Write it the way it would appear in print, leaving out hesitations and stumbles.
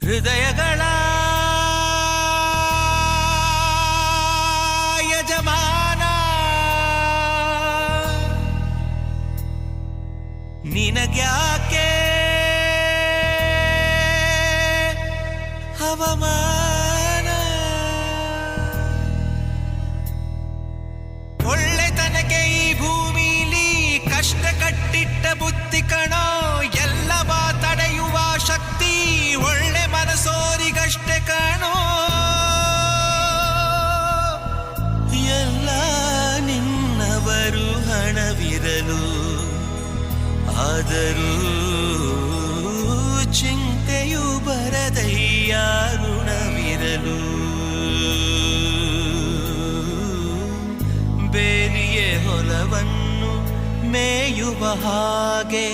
ಹೃದಯಗಳ ಯಜಮಾನ ನಿನಗ್ಯಾಕೆ ಹವಾಮಾನ ಒಳ್ಳೆತನಕ್ಕೆ ಈ ಭೂಮಿಲಿ ಕಷ್ಟ ಕಟ್ಟಿಟ್ಟ ಬುದ್ಧಿ ಕಣೋ ಎಲ್ಲವ ತಡೆಯುವ ಶಕ್ತಿ ಒಳ್ಳೆ ಮನಸೋರಿಗಷ್ಟೇ ಕಾಣೋ ಎಲ್ಲ ನಿನ್ನವರು ಹಣವಿರಲು ಆದರೂ ಚಿಂತೆಯು ಬರದಯ್ಯ ಋಣವಿರಲು ಬೇಲಿಯೇ ಹೊಲವನ್ನು ಮೇಯುವ ಹಾಗೆ